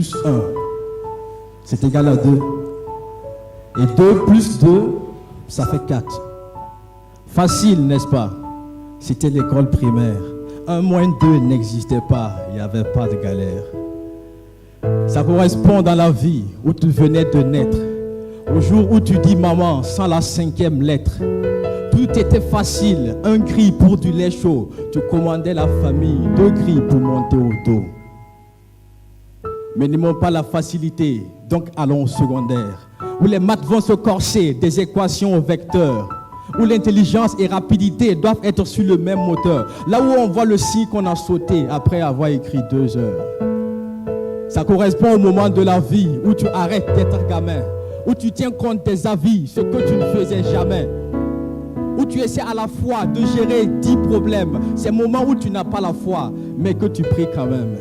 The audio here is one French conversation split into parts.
plus 1, c'est égal à 2. Et 2 plus 2, ça fait 4. Facile, n'est-ce pas? C'était l'école primaire. 1 moins 2 n'existait pas, il n'y avait pas de galère. Ça correspond dans la vie où tu venais de naître, au jour où tu dis maman sans la 5e lettre. Tout était facile, un cri pour du lait chaud. Tu commandais la famille, 2 cris pour monter au dos. Mais n'aimons pas la facilité, donc allons au secondaire, où les maths vont se corser des équations au vecteur, où l'intelligence et rapidité doivent être sur le même moteur, là où on voit le signe qu'on a sauté après avoir écrit 2 heures. Ça correspond au moment de la vie où tu arrêtes d'être gamin, où tu tiens compte des avis, ce que tu ne faisais jamais, où tu essaies à la fois de gérer 10 problèmes, ces moments où tu n'as pas la foi, mais que tu pries quand même.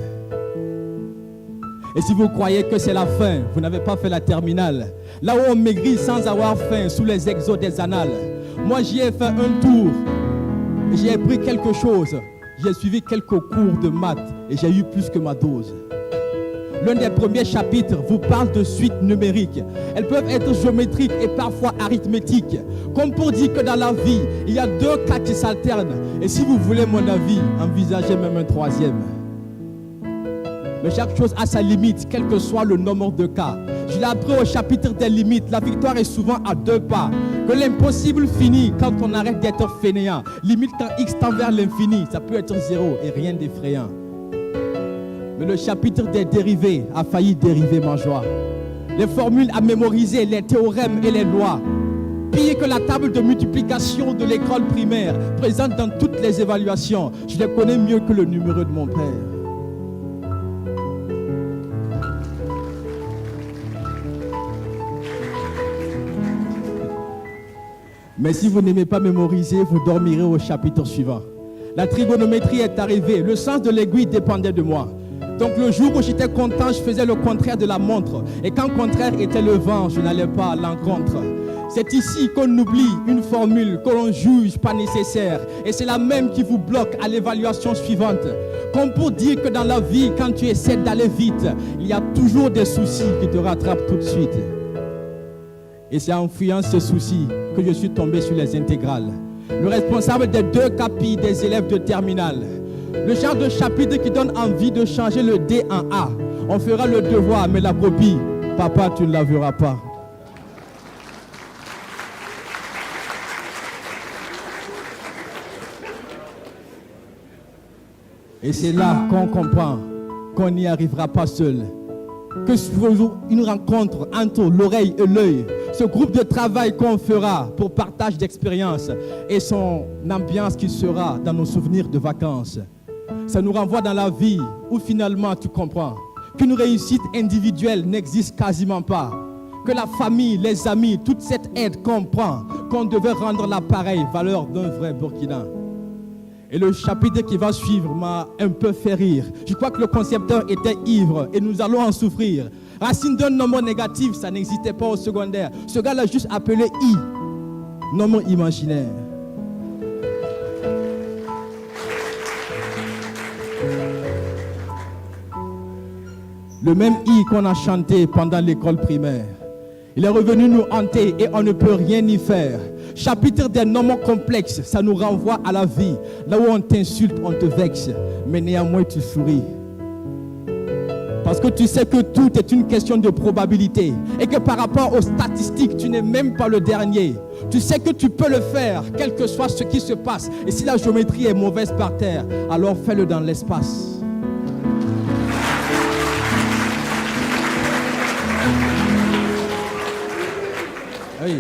Et si vous croyez que c'est la fin, vous n'avez pas fait la terminale, là où on maigrit sans avoir faim sous les exos des annales. Moi j'y ai fait un tour, j'y ai pris quelque chose, j'ai suivi quelques cours de maths et j'ai eu plus que ma dose. L'un des premiers chapitres vous parle de suites numériques. Elles peuvent être géométriques et parfois arithmétiques. Comme pour dire que dans la vie, il y a 2 cas qui s'alternent. Et si vous voulez mon avis, envisagez même un 3e. Mais chaque chose a sa limite, quel que soit le nombre de cas. Je l'ai appris au chapitre des limites. La victoire est souvent à 2 pas. Que l'impossible finit quand on arrête d'être fainéant. Limite quand X tend vers l'infini, ça peut être 0 et rien d'effrayant. Mais le chapitre des dérivés a failli dériver ma joie. Les formules à mémoriser, les théorèmes et les lois. Pire que la table de multiplication de l'école primaire, présente dans toutes les évaluations. Je les connais mieux que le numéro de mon père. Mais si vous n'aimez pas mémoriser, vous dormirez au chapitre suivant. La trigonométrie est arrivée, le sens de l'aiguille dépendait de moi. Donc le jour où j'étais content, je faisais le contraire de la montre. Et quand le contraire était le vent, je n'allais pas à l'encontre. C'est ici qu'on oublie une formule que l'on juge pas nécessaire. Et c'est la même qui vous bloque à l'évaluation suivante. Comme pour dire que dans la vie, quand tu essaies d'aller vite, il y a toujours des soucis qui te rattrapent tout de suite. Et c'est en fuyant ces soucis que je suis tombé sur les intégrales. Le responsable des 2 capis des élèves de terminale. Le genre de chapitre qui donne envie de changer le D en A. On fera le devoir, mais la copie, papa, tu ne la verras pas. Et c'est là qu'on comprend qu'on n'y arrivera pas seul. Que sur une rencontre entre l'oreille et l'œil, ce groupe de travail qu'on fera pour partage d'expérience et son ambiance qui sera dans nos souvenirs de vacances. Ça nous renvoie dans la vie où finalement tu comprends qu'une réussite individuelle n'existe quasiment pas. Que la famille, les amis, toute cette aide comprend qu'on devait rendre la pareille valeur d'un vrai Burkina. Et le chapitre qui va suivre m'a un peu fait rire. Je crois que le concepteur était ivre et nous allons en souffrir. Racine d'un nombre négatif, ça n'existait pas au secondaire. Ce gars l'a juste appelé I, nombre imaginaire. Le même I qu'on a chanté pendant l'école primaire. Il est revenu nous hanter et on ne peut rien y faire. Chapitre des nombres complexes, ça nous renvoie à la vie. Là où on t'insulte, on te vexe, mais néanmoins tu souris. Parce que tu sais que tout est une question de probabilité et que par rapport aux statistiques, tu n'es même pas le dernier. Tu sais que tu peux le faire, quel que soit ce qui se passe. Et si la géométrie est mauvaise par terre, alors fais-le dans l'espace. Oui.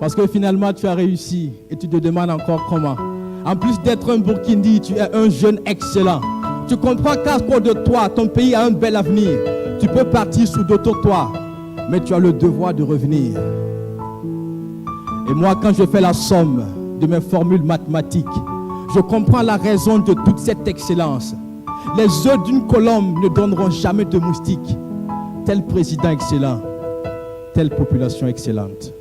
Parce que finalement, tu as réussi et tu te demandes encore comment. En plus d'être un Burkindi, tu es un jeune excellent. Tu comprends qu'à cause de toi, ton pays a un bel avenir. Tu peux partir sous d'autres toits, mais tu as le devoir de revenir. Et moi, quand je fais la somme de mes formules mathématiques, je comprends la raison de toute cette excellence. Les œufs d'une colombe ne donneront jamais de moustiques. Tel président excellent, telle population excellente.